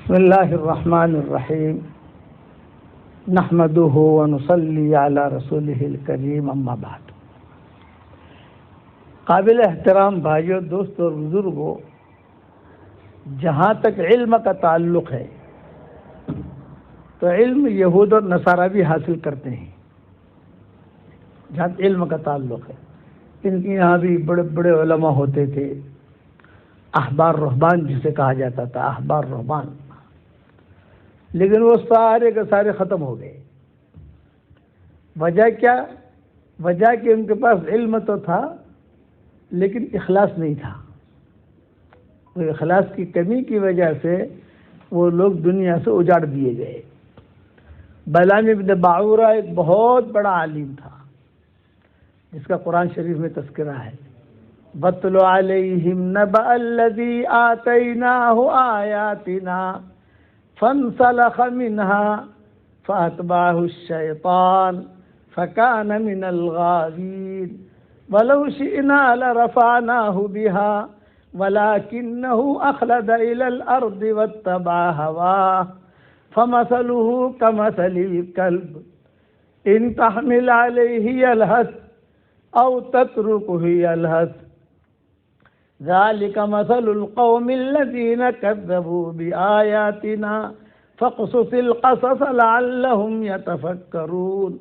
بسم اللہ الرحمن الرحیم نحمده ونصلی علی رسولہ الکریم اما بعد۔ قابل احترام بھائیوں، دوستوں اور بزرگوں، جہاں تک علم کا تعلق ہے تو علم یہود اور نصارہ بھی حاصل کرتے ہیں۔ جہاں تک علم کا تعلق ہے، ان کے یہاں بھی بڑے بڑے علماء ہوتے تھے، احبار رہبان جسے کہا جاتا تھا، احبار رہبان، لیکن وہ سارے کے سارے ختم ہو گئے۔ وجہ کیا؟ وجہ کہ ان کے پاس علم تو تھا لیکن اخلاص نہیں تھا۔ وہ اخلاص کی کمی کی وجہ سے وہ لوگ دنیا سے اجاڑ دیے گئے۔ بلام ابن باعورہ ایک بہت بڑا عالم تھا جس کا قرآن شریف میں تذکرہ ہے، وَاتْلُ عَلَيْهِمْ نَبَأَ الَّذِي آتَيْنَاهُ آيَاتِنَا فانسلخ منها فأتبعه الشيطان فكان من الغاوين ولو شئنا لرفعناه بها ولكنه أخلد إلى الأرض واتبع هواه فمثله كمثل الكلب إن تحمل عليه يلهث أو تتركه يلهث ذلك مثل القوم الذين كذبوا بآياتنا فاقصص القصص لعلهم يتفكرون۔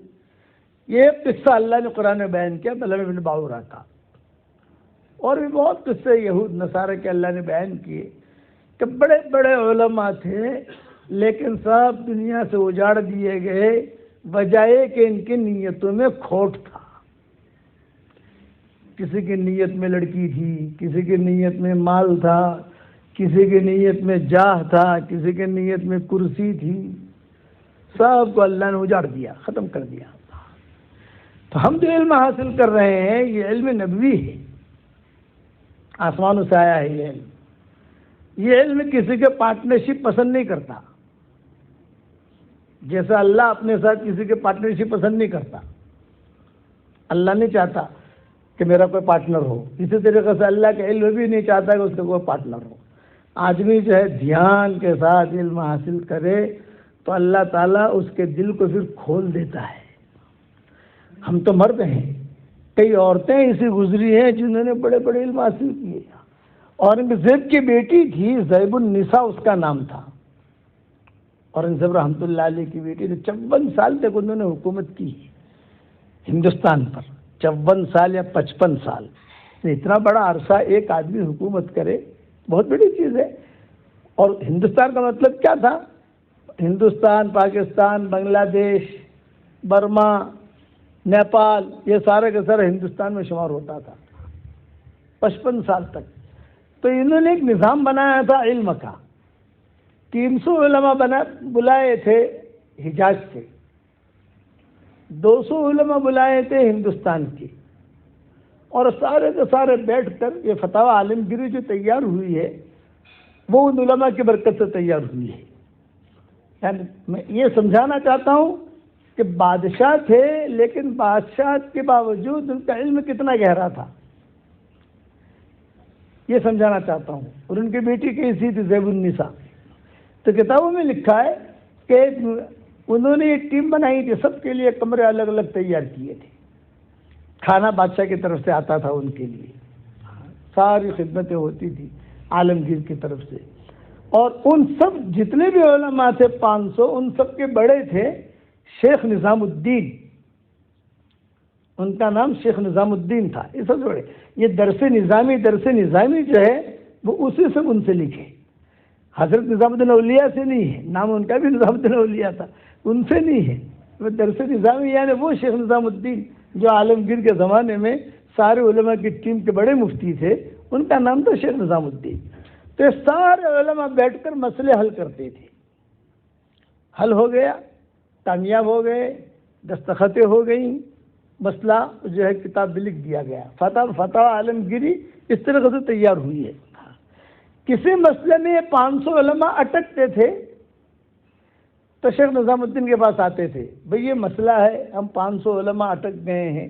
یہ قصہ اللہ نے قرآن میں بیان کیا بلام ابن باعورہ کا، اور بھی بہت قصے یہود نصارہ کے اللہ نے بیان کیے کہ بڑے بڑے علماء تھے لیکن سب دنیا سے اجاڑ دیے گئے۔ وجہ یہ کہ ان کی نیتوں میں کھوٹ تھا۔ کسی کی نیت میں لڑکی تھی، کسی کی نیت میں مال تھا، کسی کی نیت میں جاہ تھا، کسی کی نیت میں کرسی تھی، سب کو اللہ نے اجاڑ دیا، ختم کر دیا۔ تو ہم جو علم حاصل کر رہے ہیں یہ علم نبوی ہے، آسمانوں سے آیا ہے یہ علم۔ یہ علم کسی کے پارٹنرشپ پسند نہیں کرتا، جیسا اللہ اپنے ساتھ کسی کے پارٹنرشپ پسند نہیں کرتا۔ اللہ نہیں چاہتا کہ میرا کوئی پارٹنر ہو، اسی طریقے سے اللہ کا علم بھی نہیں چاہتا کہ اس کا کوئی پارٹنر ہو۔ آدمی جو ہے دھیان کے ساتھ علم حاصل کرے تو اللہ تعالیٰ اس کے دل کو پھر کھول دیتا ہے۔ ہم تو مرد ہیں، کئی عورتیں ایسی گزری ہیں جنہوں نے بڑے بڑے علم حاصل کیے، اورنگزیب کی بیٹی تھی زیب النساء اس کا نام تھا۔ اورنگزیب رحمۃ اللہ علیہ کی بیٹی نے 54 سال تک انہوں نے حکومت کی ہندوستان پر، 54 سال یا 55 سال۔ اتنا بڑا عرصہ ایک آدمی حکومت کرے بہت بڑی چیز ہے۔ اور ہندوستان کا مطلب کیا تھا؟ ہندوستان، پاکستان، بنگلہ دیش، برما، نیپال، یہ سارے کے سارے ہندوستان میں شمار ہوتا تھا 55 سال تک۔ تو انہوں نے ایک نظام بنایا تھا علم کا۔ 300 علماء بلائے تھے حجاز سے، 200 علماء بلائے تھے ہندوستان کے، اور سارے کے سارے بیٹھ کر یہ فتاوی عالمگیری جو تیار ہوئی ہے وہ ان علماء کی برکت سے تیار ہوئی ہے۔ یعنی میں یہ سمجھانا چاہتا ہوں کہ بادشاہ تھے لیکن بادشاہ کے باوجود ان کا علم کتنا گہرا تھا، یہ سمجھانا چاہتا ہوں۔ اور ان کی بیٹی کیسی تھی؟ زیب النساء۔ تو کتابوں میں لکھا ہے کہ انہوں نے ایک ٹیم بنائی تھی، سب کے لیے کمرے الگ الگ تیار کیے تھے، کھانا بادشاہ کی طرف سے آتا تھا، ان کے لیے ساری خدمتیں ہوتی تھی عالمگیر کی طرف سے۔ اور ان سب جتنے بھی علماء تھے 500، ان سب کے بڑے تھے شیخ نظام الدین، ان کا نام شیخ نظام الدین تھا۔ یہ سب بڑے، یہ درس نظامی جو ہے وہ اسی سے ان سے لکھے، حضرت نظام الدین اولیاء سے نہیں ہے، نام ان کا بھی نظام الدین اولیاء تھا، ان سے نہیں ہے۔ وہ درس نظامی یعنی وہ شیخ نظام الدین جو عالمگیر کے زمانے میں سارے علماء کی ٹیم کے بڑے مفتی تھے، ان کا نام تھا شیخ نظام الدین۔ تو یہ سارے علماء بیٹھ کر مسئلے حل کرتے تھے۔ حل ہو گیا، کامیاب ہو گئے، دستخطیں ہو گئیں، مسئلہ جو ہے کتاب میں لکھ دیا گیا، فتح عالمگیری اس طرح سے تیار ہوئی ہے۔ کسی مسئلے میں یہ 500 علماء اٹکتے تھے تو شیخ نظام الدین کے پاس آتے تھے، بھئی یہ مسئلہ ہے، ہم 500 علماء اٹک گئے ہیں،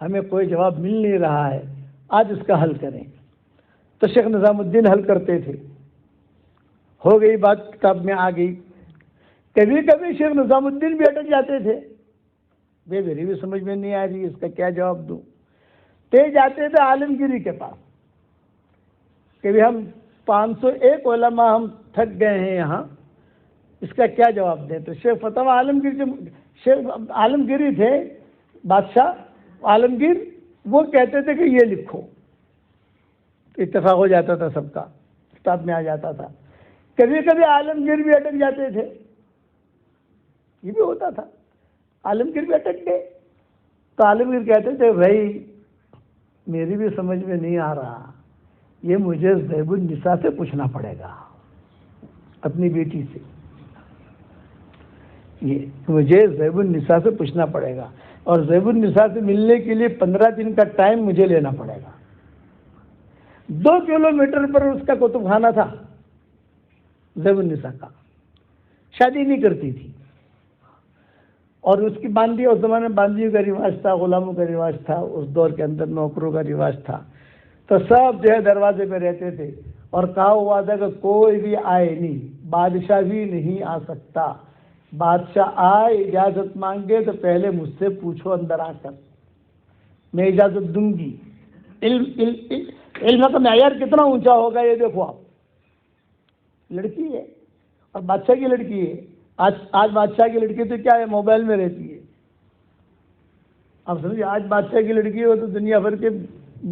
ہمیں کوئی جواب مل نہیں رہا ہے، آج اس کا حل کریں۔ تو شیخ نظام الدین حل کرتے تھے، ہو گئی بات، کتاب میں آ گئی۔ کبھی کبھی شیخ نظام الدین بھی اٹک جاتے تھے، میری بھی سمجھ میں نہیں آ رہی اس کا کیا جواب دوں، تے جاتے تھے عالمگیری کے پاس۔ کبھی ہم 501 علماء ہم تھک گئے ہیں یہاں، اس کا کیا جواب دیں؟ تو شیخ فتح عالمگیر جو شیخ عالمگیری تھے، بادشاہ عالمگیر، وہ کہتے تھے کہ یہ لکھو، اتفاق ہو جاتا تھا سب کا، کتاب میں آ جاتا تھا۔ کبھی کبھی عالمگیر بھی اٹک جاتے تھے، یہ بھی ہوتا تھا، عالمگیر بھی اٹک گئے تو عالمگیر کہتے تھے بھائی میری بھی سمجھ میں نہیں آ رہا، یہ مجھے زیب النساء سے پوچھنا پڑے گا، اپنی بیٹی سے، یہ مجھے زیب النساء سے پوچھنا پڑے گا، اور زیب النساء سے ملنے کے لیے 15 دن کا ٹائم مجھے لینا پڑے گا۔ 2 کلومیٹر پر اس کا کتب خانہ تھا زیب النساء کا، شادی نہیں کرتی تھی، اور اس کی باندھی، اس زمانے میں باندھیوں کا رواج تھا، غلاموں کا رواج تھا، اس دور کے اندر نوکروں کا رواج تھا، تو سب جو ہے دروازے پہ رہتے تھے، اور کہا ہوا تھا کہ کوئی بھی آئے نہیں، بادشاہ بھی نہیں آ سکتا، بادشاہ آئے اجازت مانگے تو پہلے مجھ سے پوچھو اندر آ کر، میں اجازت دوں گی۔ علم کا معیار کتنا اونچا ہوگا یہ دیکھو آپ، لڑکی ہے اور بادشاہ کی لڑکی ہے۔ آج بادشاہ کی لڑکی تو کیا ہے، موبائل میں رہتی ہے، اب سمجھے، آج بادشاہ کی لڑکی ہو تو دنیا بھر کے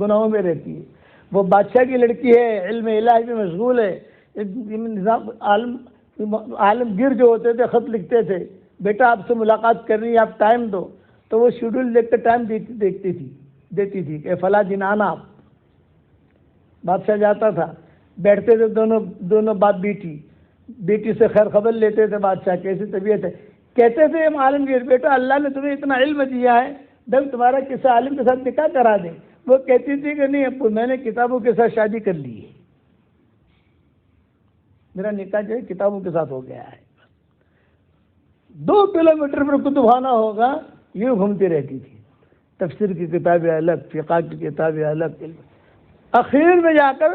گناہوں میں رہتی ہے، وہ بادشاہ کی لڑکی ہے، علم الہی میں مشغول ہے۔ نظام عالمگیر جو ہوتے تھے خط لکھتے تھے، بیٹا آپ سے ملاقات کرنی ہے، آپ ٹائم دو، تو وہ شیڈول دیکھ کر ٹائم دیتی تھی کہ فلاں دن آنا آپ۔ بادشاہ جاتا تھا، بیٹھتے تھے دونوں باپ بیٹی سے خیر خبر لیتے تھے، بادشاہ کیسی طبیعت ہے، کہتے تھے ہم عالمگیر بیٹا اللہ نے تمہیں اتنا علم دیا ہے، جب تمہارا کسی عالم کے ساتھ نکاح کرا دیں۔ وہ کہتی تھی کہ نہیں ابو، میں نے کتابوں کے ساتھ شادی کر لی ہے، میرا نکاح جو ہے کتابوں کے ساتھ ہو گیا ہے۔ 2 کلومیٹر پر کتب خانہ ہوگا، یوں گھومتی رہتی تھی، تفسیر کی کتابیں الگ، فقہ کی کتابیں الگ، اخیر میں جا کر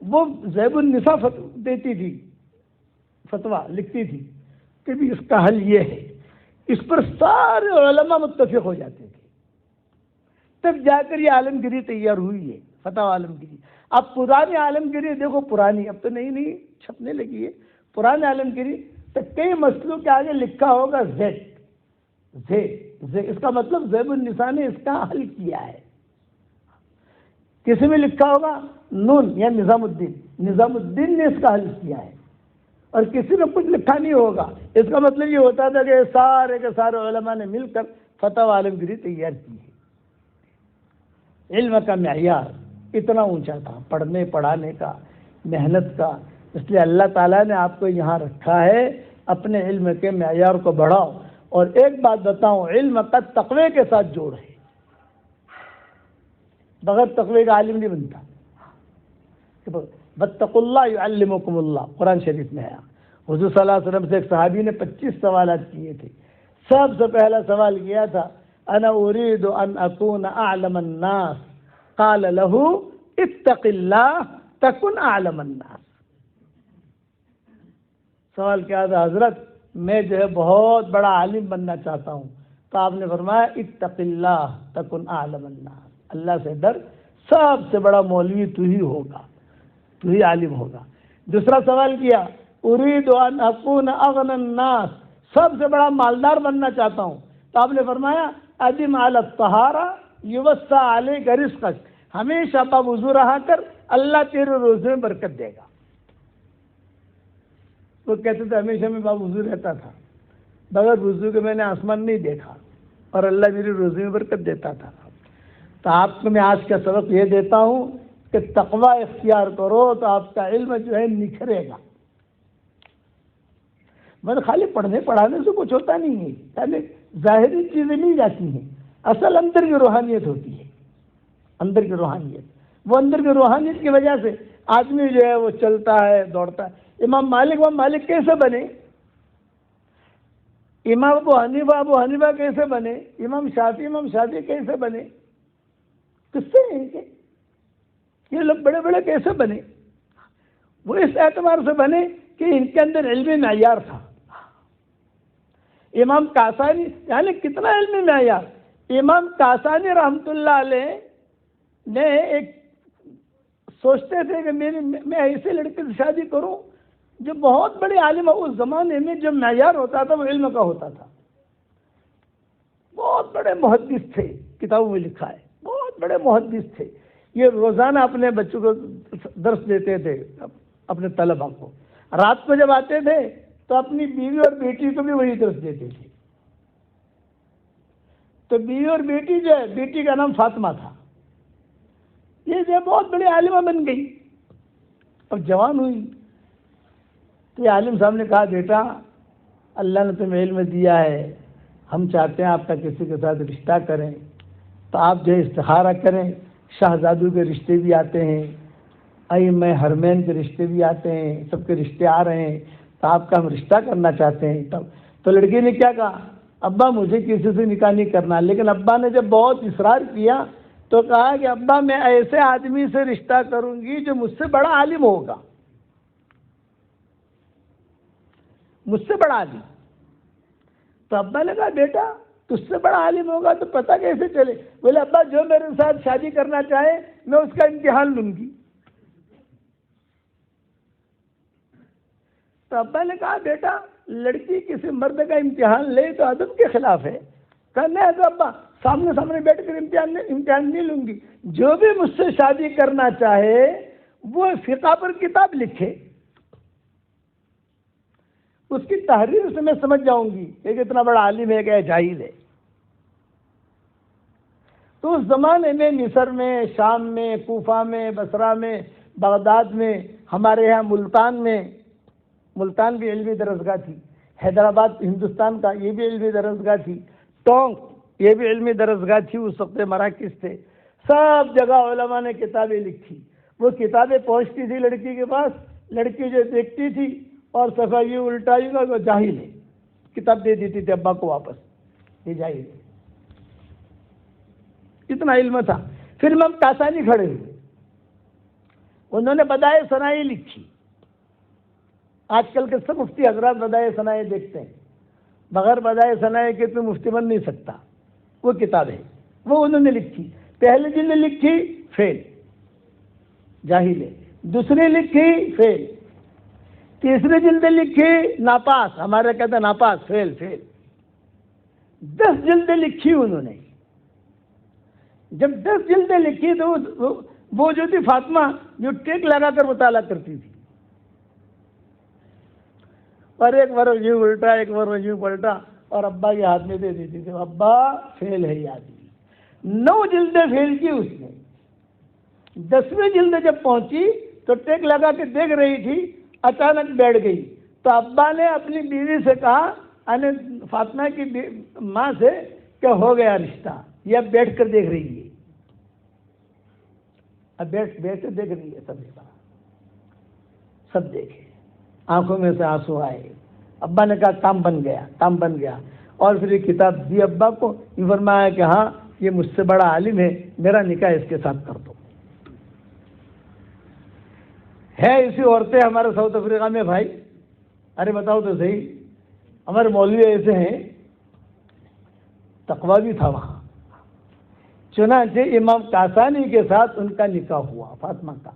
وہ زیب النساء دیتی تھی، فتویٰ لکھتی تھی کہ بھی اس کا حل یہ ہے، اس پر سارے علماء متفق ہو جاتے تھے، تب جا کر یہ عالمگیری تیار ہوئی ہے، فتح عالمگیری۔ اب پرانی عالمگیری دیکھو، پرانی اب تو نہیں چھپنے لگی ہے، پرانی عالمگیری تو کئی مسئلوں کے آگے لکھا ہوگا زید، اس کا مطلب زیب النساء نے اس کا حل کیا ہے۔ کسی میں لکھا ہوگا نون یا نظام الدین نے اس کا حل کیا ہے، اور کسی میں کچھ لکھا نہیں ہوگا، اس کا مطلب یہ ہوتا تھا کہ سارے کے سارے علماء نے مل کر فتح عالمگیری تیار کی ہے۔ علم کا معیار اتنا اونچا تھا، پڑھنے پڑھانے کا، محنت کا، اس لیے اللہ تعالیٰ نے آپ کو یہاں رکھا ہے، اپنے علم کے معیار کو بڑھاؤ۔ اور ایک بات بتاؤں، علم کا تقوی کے ساتھ جوڑ ہے، بغیر تقوی کا عالم نہیں بنتا۔ واتقوا اللہ یعلمکم اللہ، قرآن شریف میں ہے۔ حضور صلی اللہ علیہ وسلم سے ایک صحابی نے 25 سوالات کیے تھے، سب سے پہلا سوال کیا تھا انا اريد ان اكون اعلم الناس، قال له اتق اللہ تکن اعلم الناس۔ سوال کیا تھا، حضرت میں جو ہے بہت بڑا عالم بننا چاہتا ہوں، تو آپ نے فرمایا اتق اللہ تکن اعلم الناس، اللہ سے ڈر، سب سے بڑا مولوی تو ہی ہوگا، تو ہی عالم ہوگا۔ دوسرا سوال کیا اريد ان اكون اغنى الناس، سب سے بڑا مالدار بننا چاہتا ہوں، تو آپ نے فرمایا ادم علی الطہارہ یوسع علیک رزقک، ہمیشہ باوضو رہا کر، اللہ تیرے روزے میں برکت دے گا۔ وہ کہتے تھے ہمیشہ میں باوضو رہتا تھا، بغیر وضو کے میں نے آسمان نہیں دیکھا، اور اللہ میری روزی میں برکت دیتا تھا۔ تو آپ کو میں آج کا سبق یہ دیتا ہوں کہ تقوی اختیار کرو تو آپ کا علم جو ہے نکھرے گا۔ مگر خالی پڑھنے پڑھانے سے کچھ ہوتا نہیں ہے، یعنی ظاہری چیزیں نہیں جاتی ہیں، اصل اندر کی روحانیت ہوتی ہے، اندر کی روحانیت۔ وہ اندر کی روحانیت کی وجہ سے آدمی جو ہے وہ چلتا ہے، دوڑتا ہے۔ امام مالک کیسے بنے؟ امام ابو حنیفہ کیسے بنے؟ امام شافعی کیسے بنے؟ کس سے ہیں کہ یہ لوگ بڑے بڑے کیسے بنے؟ وہ اس اعتبار سے بنے کہ ان کے اندر علمی معیار تھا. امام کاسانی یعنی کتنا علمی معیار. امام کاسانی رحمۃ اللہ علیہ نے ایک سوچتے تھے کہ میں ایسے لڑکے سے شادی کروں جو بہت بڑے عالم ہو. اس زمانے میں جو معیار ہوتا تھا وہ علم کا ہوتا تھا. بہت بڑے محدث تھے, کتابوں میں لکھا ہے, بہت بڑے محدث تھے. یہ روزانہ اپنے بچوں کو درس دیتے تھے, اپنے طلباء کو. رات کو جب آتے تھے تو اپنی بیوی اور بیٹی کو بھی وہی درس دیتے تھے. تو بیوی اور بیٹی جو ہے, بیٹی کا نام فاطمہ تھا, یہ جو بہت بڑی عالمہ بن گئی. اب جوان ہوئی تو یہ عالم صاحب نے کہا, بیٹا اللہ نے تمہیں علم دیا ہے, ہم چاہتے ہیں آپ کا کسی کے ساتھ رشتہ کریں, تو آپ جو استخارہ کریں. شہزادوں کے رشتے بھی آتے ہیں, ائمہ حرمین کے رشتے بھی آتے ہیں, سب کے رشتے آ رہے ہیں, تو آپ کا ہم رشتہ کرنا چاہتے ہیں. تو لڑکی نے کیا کہا, ابا مجھے کسی سے نکاح نہیں کرنا. لیکن ابا نے جب بہت اصرار کیا تو کہا کہ ابا میں ایسے آدمی سے رشتہ کروں گی جو مجھ سے بڑا عالم ہوگا, مجھ سے بڑا عالم. تو ابا نے کہا, بیٹا تجھ سے بڑا عالم ہوگا تو پتہ کیسے چلے؟ بولے ابا جو میرے ساتھ شادی کرنا چاہے میں اس کا امتحان لوں گی. تو ابا نے کہا, بیٹا لڑکی کسی مرد کا امتحان لے تو ادب کے خلاف ہے. کہا نہیں تو ابا سامنے سامنے بیٹھ کر امتحان نہیں لوں گی. جو بھی مجھ سے شادی کرنا چاہے وہ فقہ پر کتاب لکھے, اس کی تحریر سے میں سمجھ جاؤں گی کہ کتنا بڑا عالم ہے کہ جاہل ہے. تو اس زمانے میں مصر میں, شام میں, کوفہ میں, بصرہ میں, بغداد میں, ہمارے یہاں ملتان بھی علمی درسگاہ تھی, حیدرآباد ہندوستان کا یہ بھی علمی درسگاہ تھی, ٹونک یہ بھی علمی درسگاہ تھی. اس وقت مراکز تھے, سب جگہ علماء نے کتابیں لکھی. وہ کتابیں پہنچتی تھی لڑکی کے پاس, لڑکی جو دیکھتی تھی اور صفحہ یہ الٹائی گا وہ جاہل ہے, کتاب دے دیتی تھی ابا کو واپس, یہ جاہل ہے. اتنا علم تھا. پھر امام کاسانی کھڑے ہوئے, انہوں نے بدائے ثنائی لکھی. آج کل کے سب مفتی حضرات بدائے ثنائی دیکھتے ہیں, بغیر بدائے ثنائی کے تو مفتی بن نہیں سکتا. وہ کتاب ہے, وہ انہوں نے لکھی. پہلی جلد لکھی فیل, جاہل ہے. دوسری لکھی فیل. تیسری جلد لکھی ناپاس, ہمارے کہتے ہیں ناپاس, فیل. 10 جلدیں لکھی انہوں نے. جب 10 جلدیں لکھی تو وہ جو تھی فاطمہ, جو ٹیک لگا کر مطالعہ کرتی تھی, اور ایک بار یوں الٹا ایک بار یوں پلٹا اور ابا کے ہاتھ میں دے دیتی تھی. ابا فیل ہے یہ آدمی. 9 جلدیں فیل کی اس نے. 10ویں جلد جب پہنچی تو ٹیک لگا کے دیکھ رہی تھی, اچانک بیٹھ گئی. تو ابا نے اپنی بیوی سے کہا, فاطمہ کی ماں سے, کہ ہو گیا رشتہ, یہ اب بیٹھ کر دیکھ رہی ہے. اب بیٹھ کر دیکھ رہی ہے. سب دیکھے, آنکھوں میں سے آنسو آئے. ابا نے کہا کام بن گیا. اور پھر یہ کتاب دی ابا کو, یہ فرمایا کہ ہاں یہ مجھ سے بڑا عالم ہے, میرا نکاح اس کے ساتھ کر دو. ہے ایسی عورتیں ہمارے ساؤتھ افریقہ میں بھائی, ارے بتاؤ تو صحیح, ہمارے مولوی ایسے ہیں, تقوی بھی تھا وہاں. چنانچہ امام کاسانی کے ساتھ ان کا نکاح ہوا فاطمہ کا.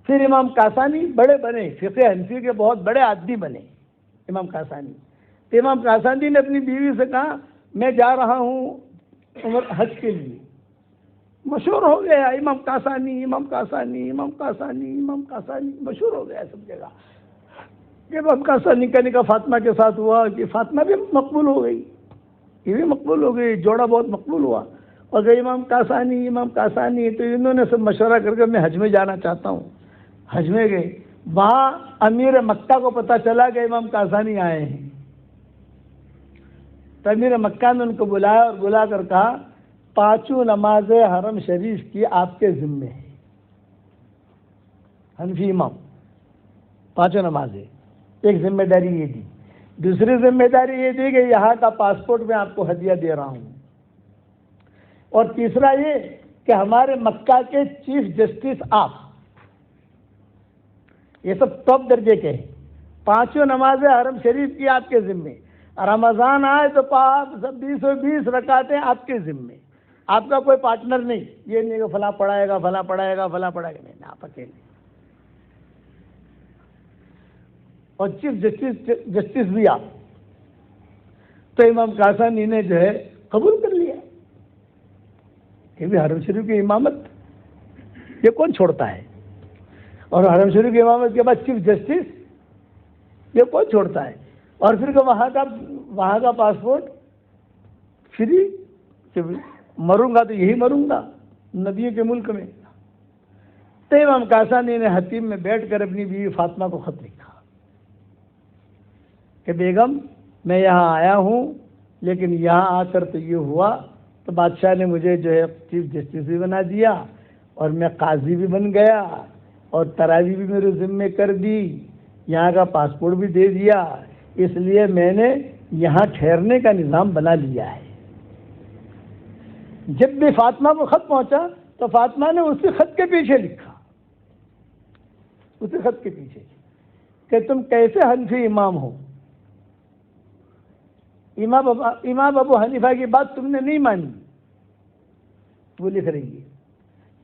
پھر امام کاسانی بڑے بنے, فقہ حنفی کے بہت بڑے آدمی بنے امام کاسانی. تو امام کاسانی نے اپنی بیوی سے کہا, میں جا رہا ہوں حج کے لیے. مشہور ہو گیا امام کاسانی مشہور ہو گیا سب جگہ. امام کاسانی کا نکاح فاطمہ کے ساتھ ہوا کہ فاطمہ بھی مقبول ہو گئی, یہ بھی مقبول ہو گئی, جوڑا بہت مقبول ہوا. اور کہ امام کاسانی تو انہوں نے سب مشورہ کر کے میں حج میں جانا چاہتا ہوں. حج میں گئے, وہاں امیر مکہ کو پتہ چلا کہ امام کاسانی آئے ہیں. تو امیر مکہ نے ان کو بلایا اور بلا کر کہا, 5 نمازیں حرم شریف کی آپ کے ذمے ہیں. حنفی امام 5 نمازیں, ایک ذمہ داری یہ دی. دوسری ذمہ داری یہ دی کہ یہاں کا پاسپورٹ میں آپ کو ہدیہ دے رہا ہوں. اور تیسرا یہ کہ ہمارے مکہ کے چیف جسٹس آپ, یہ سب ٹاپ درجے کے ہیں. 5 نمازیں حرم شریف کی آپ کے ذمے. رمضان آئے تو 20 رکعتیں آپ کے ذمے. آپ کا کوئی پارٹنر نہیں. یہ نہیں کہ فلاں پڑھائے گا فلاں پڑھائے گا فلاں پڑھائے گا. نہیں، آپ اکیلے. اور چیف جسٹس بھی آپ. تو امام کاسانی نے جو ہے قبول کر لیا کہ بھی حرم شریف کی امامت یہ کون چھوڑتا ہے. اور حرم شریف کی امامت کے بعد چیف جسٹس یہ کون چھوڑتا ہے. اور پھر کہ وہاں کا پاسپورٹ فری، کہ مروں گا تو یہی مروں گا نبیوں کے ملک میں. تو امام کاسانی نے حتیم میں بیٹھ کر اپنی بیوی فاطمہ کو خط لکھا کہ بیگم میں یہاں آیا ہوں، لیکن یہاں آ کر تو یہ ہوا تو بادشاہ نے مجھے جو ہے چیف جسٹس بھی بنا دیا، اور میں قاضی بھی بن گیا، اور تراویح بھی میرے ذمے کر دی، یہاں کا پاسپورٹ بھی دے دیا. اس لیے میں نے یہاں ٹھہرنے کا نظام بنا لیا ہے. جب بھی فاطمہ کو خط پہنچا تو فاطمہ نے اسی خط کے پیچھے لکھا، اسی خط کے پیچھے کہ تم کیسے حنفی امام ہو. امام ابو حنیفہ کی بات تم نے نہیں مانی. وہ لکھ رہی ہے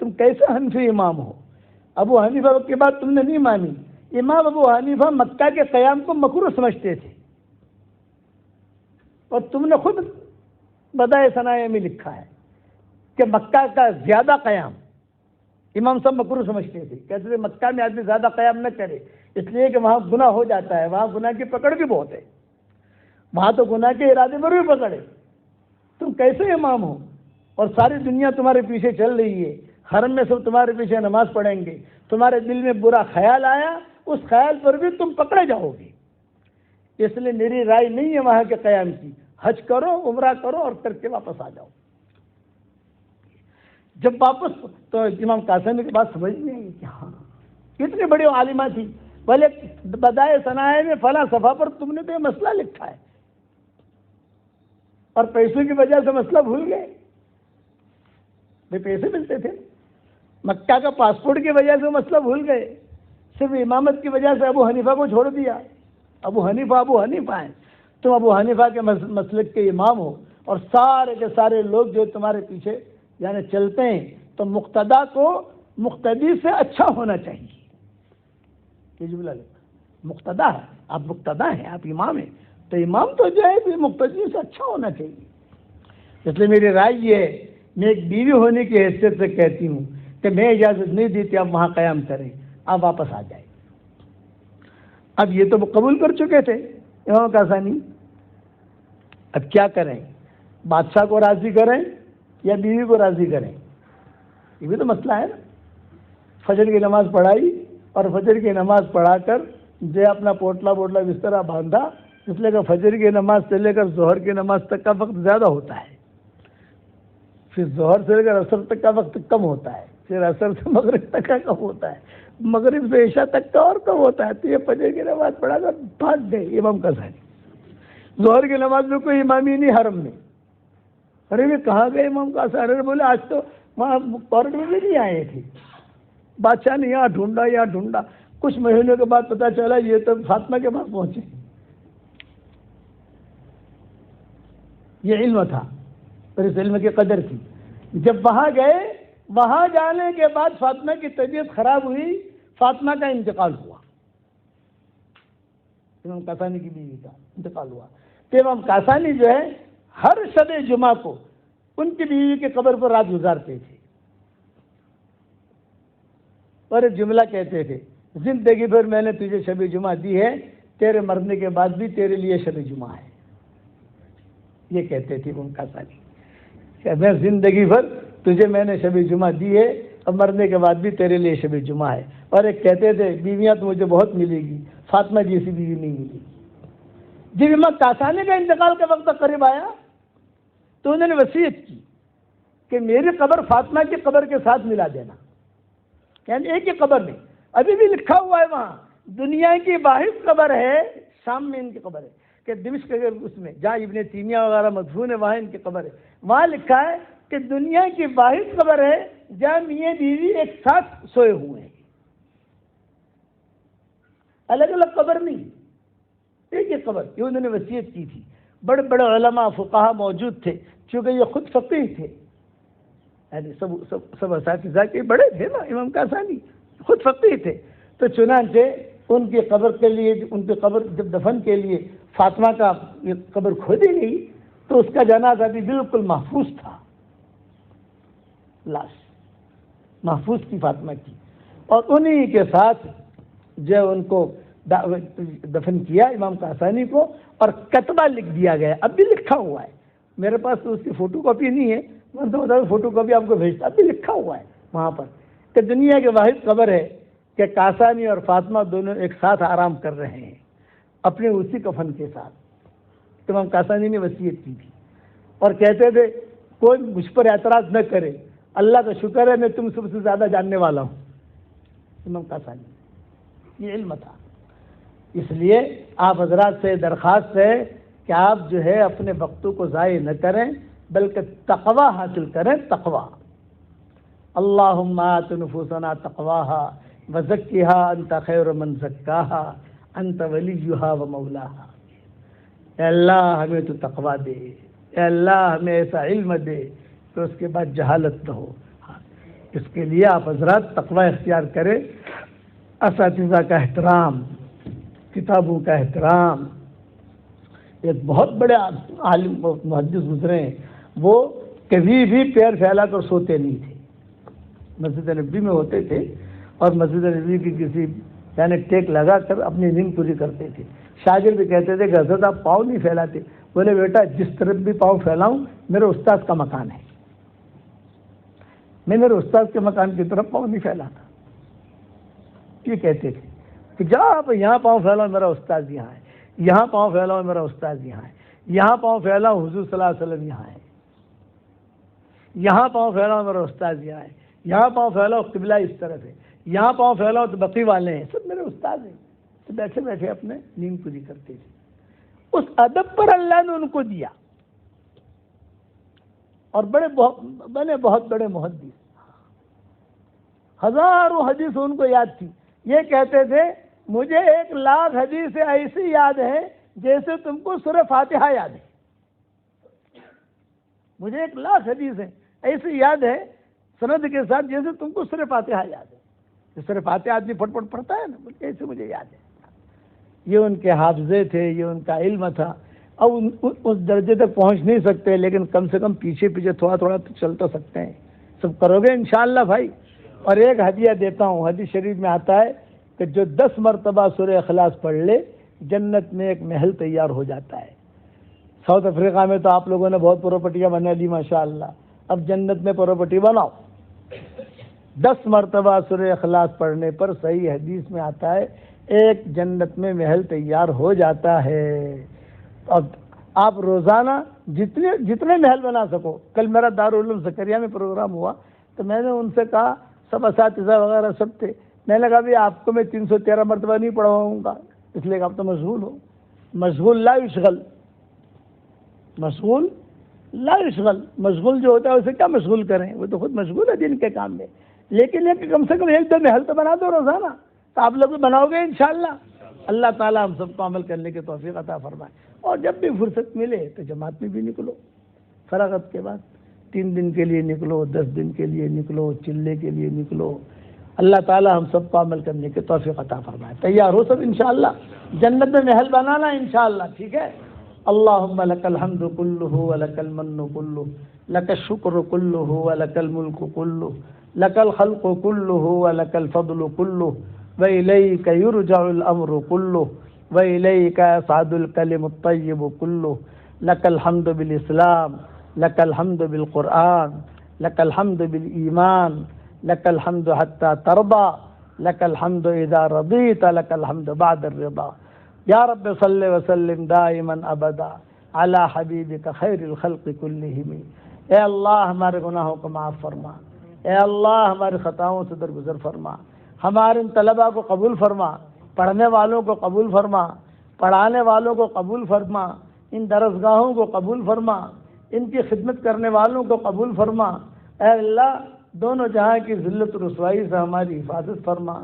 تم کیسے حنفی امام ہو. ابو حنیفہ کی بات تم نے نہیں مانی. امام ابو حنیفہ مکہ کے قیام کو مکروہ سمجھتے تھے، اور تم نے خود بدائے ثنائیہ میں لکھا ہے کہ مکہ کا زیادہ قیام امام صاحب مکروہ سمجھتے تھے. کہتے تھے مکہ میں آدمی زیادہ قیام نہ کرے، اس لیے کہ وہاں گناہ ہو جاتا ہے، وہاں گناہ کی پکڑ بھی بہت ہے، وہاں تو گناہ کے ارادے پر بھی پکڑے. تم کیسے امام ہو اور ساری دنیا تمہارے پیچھے چل رہی ہے، حرم میں سب تمہارے پیچھے نماز پڑھیں گے، تمہارے دل میں برا خیال آیا اس خیال پر بھی تم پکڑے جاؤ گے. اس لیے میری رائے نہیں ہے وہاں کے قیام کی. حج کرو، عمرہ کرو اور کر کے واپس آ جاؤ. جب واپس تو امام کاسانی کی بات سمجھ نہیں آئی کہ ہاں اتنی بڑی عالمہ تھی، بھلے بدائے ثنائیہ میں فلاں صفحہ پر تم نے تو یہ مسئلہ لکھا ہے، اور پیسوں کی وجہ سے مسئلہ بھول گئے. پیسے ملتے تھے، مکہ کا پاسپورٹ کی وجہ سے مسئلہ بھول گئے. صرف امامت کی وجہ سے ابو حنیفہ کو چھوڑ دیا. ابو حنیفہ ہیں، تم ابو حنیفہ کے مسلک کے امام ہو، اور سارے کے سارے لوگ جو تمہارے پیچھے یعنی چلتے ہیں تو مقتدا کو مقتدی سے اچھا ہونا چاہیے. یہ جملہ مقتدا ہے، آپ مقتدا ہیں، آپ امام ہیں، تو امام تو جو ہے مقتدی سے اچھا ہونا چاہیے. اس لیے میری رائے یہ ہے، میں ایک بیوی ہونے کی حیثیت سے کہتی ہوں کہ میں اجازت نہیں دیتی آپ وہاں قیام کریں، آپ واپس آ جائیں. اب یہ تو قبول کر چکے تھے امام کاسانی. اب کیا کریں؟ بادشاہ کو راضی کریں یا بیوی کو راضی کریں؟ یہ بھی تو مسئلہ ہے نا. فجر کی نماز پڑھائی اور فجر کی نماز پڑھا کر جو اپنا پوٹلا بسترا باندھا، اس لیے کہ فجر کی نماز سے لے کر ظہر کی نماز تک کا وقت زیادہ ہوتا ہے، پھر ظہر سے لے کر عصر تک کا وقت کم ہوتا ہے، پھر عصر سے مغرب تک کا کم ہوتا ہے، مغرب سے عشاء تک کا اور کم ہوتا ہے. تو یہ فجر کی نماز پڑھا کر بھاگ گئے امام کاسانی. ظہر کی نماز میں کوئی امامی نہیں حرم میں. ارے یہ کہاں گئے امام کاسانی؟ بولے آج تو وہاں کورٹ میں بھی نہیں آئے تھے. بادشاہ نے یہاں ڈھونڈا. کچھ مہینوں کے بعد پتا چلا یہ تو فاطمہ کے پاس پہنچے. یہ علم تھا اور اس علم کی قدر تھی. جب وہاں گئے، وہاں جانے کے بعد فاطمہ کی طبیعت خراب ہوئی، فاطمہ کا انتقال ہوا، امام کاسانی کی بیوی کا انتقال ہوا. تو امام کاسانی جو ہے ہر شب جمعہ کو ان کی بیوی کے قبر پر رات گزارتے تھے، اور ایک جملہ کہتے تھے، زندگی بھر میں نے تجھے شب جمعہ دی ہے، تیرے مرنے کے بعد بھی تیرے لیے شب جمعہ ہے. یہ کہتے تھے امام کاسانی کہ میں زندگی بھر تجھے میں نے شب جمعہ دی ہے، اور مرنے کے بعد بھی تیرے لیے شب جمعہ ہے. اور ایک کہتے تھے بیویاں تو مجھے بہت ملے گی، فاطمہ جیسی بیوی نہیں ملی. جب امام کاسانی کا انتقال کا وقت قریب آیا تو انہوں نے وصیت کی کہ میری قبر فاطمہ کی قبر کے ساتھ ملا دینا، یعنی ایک ہی قبر میں. ابھی بھی لکھا ہوا ہے وہاں، دنیا کی واحد قبر ہے، شام میں ان کی قبر ہے، کہ دمشق کے اس میں جہاں ابن تیمیہ وغیرہ مدفون ہے وہاں ان کی قبر ہے. وہاں لکھا ہے کہ دنیا کی واحد قبر ہے جہاں میاں بیوی ایک ساتھ سوئے ہوئے ہیں. الگ الگ قبر نہیں، ایک ایک قبر. یہ انہوں نے وصیت کی تھی. بڑے بڑے علماء فقہا موجود تھے، چونکہ یہ خود فقیہ تھے، یعنی سب اساتذہ کے بڑے تھے نا. امام کاسانی خود فقیہ تھے. تو چنانچہ ان کی قبر کے لیے، ان کی قبر جب دفن کے لیے فاطمہ کا قبر کھودی گئی تو اس کا جنازہ بھی بالکل محفوظ تھا، لاش محفوظ تھی فاطمہ کی. اور انہی کے ساتھ جو ان کو دفن کیا امام کاسانی کو، اور کتبہ لکھ دیا گیا. اب بھی لکھا ہوا ہے، میرے پاس تو اس کی فوٹو کاپی نہیں ہے، میں تو بتا فوٹو کاپی آپ کو بھیجتا. اب بھی لکھا ہوا ہے وہاں پر کہ دنیا کے واحد قبر ہے کہ کاسانی اور فاطمہ دونوں ایک ساتھ آرام کر رہے ہیں اپنے اسی کفن کے ساتھ. امام کاسانی نے وصیت کی تھی اور کہتے تھے کوئی مجھ پر اعتراض نہ کرے، اللہ کا شکر ہے میں تم سب سے زیادہ جاننے والا ہوں. امام کاسانی، یہ علم تھا. اس لیے آپ حضرات سے درخواست ہے کہ آپ جو ہے اپنے وقتوں کو ضائع نہ کریں، بلکہ تقوی حاصل کریں. تقوی، اللہم آت نفوسنا تقواها وزکها انت خیر من زکاها انت ولیها و مولاها. اے اللہ ہمیں تو تقوی دے، اے اللہ ہمیں ایسا علم دے کہ اس کے بعد جہالت نہ ہو. اس کے لیے آپ حضرات تقوی اختیار کریں. اساتذہ کا احترام، کتابوں کا احترام. ایک بہت بڑے عالم محدث گزرے ہیں، وہ کبھی بھی پیر پھیلا کر سوتے نہیں تھے. مسجد نبی میں ہوتے تھے اور مسجد نبی کی کسی یعنی ٹیک لگا کر اپنی نیند پوری کرتے تھے. شاگرد کہتے تھے کہ حضرت آپ پاؤں نہیں پھیلاتے. بولے بیٹا جس طرف بھی پاؤں پھیلاؤں میرے استاد کا مکان ہے، میں میرے استاد کے مکان کی طرف پاؤں نہیں پھیلاتا. یہ کہتے تھے کہ جا آپ یہاں پاؤں پھیلاؤ میرا استاد یہاں ہے، یہاں پاؤں پھیلاؤ میرا استاد یہاں ہے، یہاں پاؤں پھیلاؤ حضور صلی اللہ علیہ وسلم یہاں ہے، یہاں پاؤں پھیلاؤ میرا استاد یہاں ہے، یہاں پاؤں پھیلاؤ قبلہ اس طرف ہے، یہاں پاؤں پھیلاؤ تو بقی والے ہیں، سب میرے استاد ہیں. تو بیٹھے بیٹھے اپنے نیند پوری کرتے تھے. اس ادب پر اللہ نے ان کو دیا اور بنے بہت بڑے محدث. ہزاروں حدیث ان کو یاد تھی. یہ کہتے تھے مجھے 1,00,000 حدیث ایسی یاد ہے جیسے تم کو سورہ فاتحہ یاد ہے. مجھے 1,00,000 حدیث ایسی یاد ہے سند کے ساتھ جیسے تم کو سورہ فاتحہ یاد ہے. سورہ فاتحہ آدمی پٹ پٹ پڑھتا ہے نا، ایسے مجھے یاد ہے. یہ ان کے حافظے تھے، یہ ان کا علم تھا. اب اس درجے تک پہنچ نہیں سکتے، لیکن کم سے کم پیچھے پیچھے تھوڑا تھوڑا تو چل تو سکتے ہیں. سب کرو گے انشاءاللہ بھائی. اور ایک ہدیہ دیتا ہوں، حدیث شریف میں آتا ہے کہ جو 10 مرتبہ سورہ اخلاص پڑھ لے جنت میں ایک محل تیار ہو جاتا ہے. ساؤتھ افریقہ میں تو آپ لوگوں نے بہت پراپرٹیاں بنا لی ماشاءاللہ، اب جنت میں پراپرٹی بناؤ. 10 مرتبہ سورہ اخلاص پڑھنے پر صحیح حدیث میں آتا ہے ایک جنت میں محل تیار ہو جاتا ہے. اب آپ روزانہ جتنے محل بنا سکو. کل میرا دارالعلوم زکریا میں پروگرام ہوا تو میں نے ان سے کہا، سب اساتذہ وغیرہ سب تھے، میں نے کہا بھی آپ کو میں 313 مرتبہ نہیں پڑھواؤں گا، اس لیے کہ آپ تو مشغول ہو. مشغول لا یشغل، مشغول لا یشغل. مشغول جو ہوتا ہے اسے کیا مشغول کریں، وہ تو خود مشغول ہے دن کے کام میں. لیکن یہ کہ کم سے کم 1-2 محل تو بنا دو روزانہ، تو آپ لوگ بناؤ گے انشاءاللہ. اللہ تعالیٰ ہم سب کو عمل کرنے کی توفیق عطا فرمائے. اور جب بھی فرصت ملے تو جماعت میں بھی نکلو، فراغت کے بعد 3 دن کے لیے نکلو، 10 دن کے لیے نکلو، چلے کے لیے نکلو. اللہ تعالیٰ ہم سب کو عمل کرنے کی توفیق عطا فرمائے. تیار ہو سب انشاءاللہ، جنت میں محل بنانا انشاءاللہ. ٹھیک ہے. اللہم لک الحمد کلہ ولک المن کلہ لک الشکر کلہ ولک الملک کلہ لک الخلق کلہ ولک الفضل کلہ وإلیک یرجع الامر کلہ وإلیک یصعد الکلم الطیب کلہ لک الحمد بالاسلام لک الحمد بالقرآن لک الحمد بالایمان لک الحمد حتی ترضى لک الحمد اذا رضیت لک الحمد بعد الرضا. یا رب صلی وسلم دائما ابدا علی حبیبک خیر الخلق کلہم. اے اللہ ہمارے گناہوں کو معاف فرما، اے اللہ ہماری خطاؤں سے درگزر فرما، ہمارے ان طلباء کو قبول فرما، پڑھنے والوں کو قبول فرما، پڑھانے والوں کو قبول فرما، ان درسگاہوں کو قبول فرما، ان کی خدمت کرنے والوں کو قبول فرما. اے اللہ دونوں جہاں کی ذلت و رسوائی سے ہماری حفاظت فرما.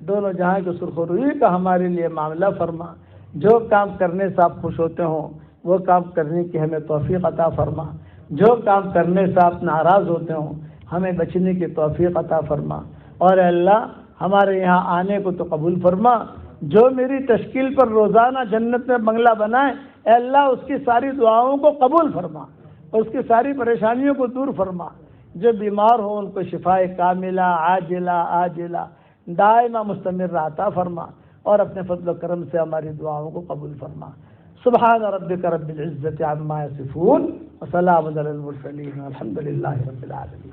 دونوں جہاں کی سرخ روئی کا ہمارے لیے معاملہ فرما، جو کام کرنے سے آپ خوش ہوتے ہوں وہ کام کرنے کی ہمیں توفیق عطا فرما، جو کام کرنے سے آپ ناراض ہوتے ہوں ہمیں بچنے کی توفیق عطا فرما، اور اے اللہ ہمارے یہاں آنے کو تو قبول فرما، جو میری تشکیل پر روزانہ جنت میں بنگلہ بنائے اے اللہ اس کی ساری دعاؤں کو قبول فرما، اس کی ساری پریشانیوں کو دور فرما، جو بیمار ہوں ان کو شفائے کاملہ عاجلہ آجلہ دائمہ مستمر عطا فرما، اور اپنے فضل و کرم سے ہماری دعاؤں کو قبول فرما۔ سبحان ربک رب العزت عما یصفون وسلام علی المرسلین والحمد للہ رب العالمین۔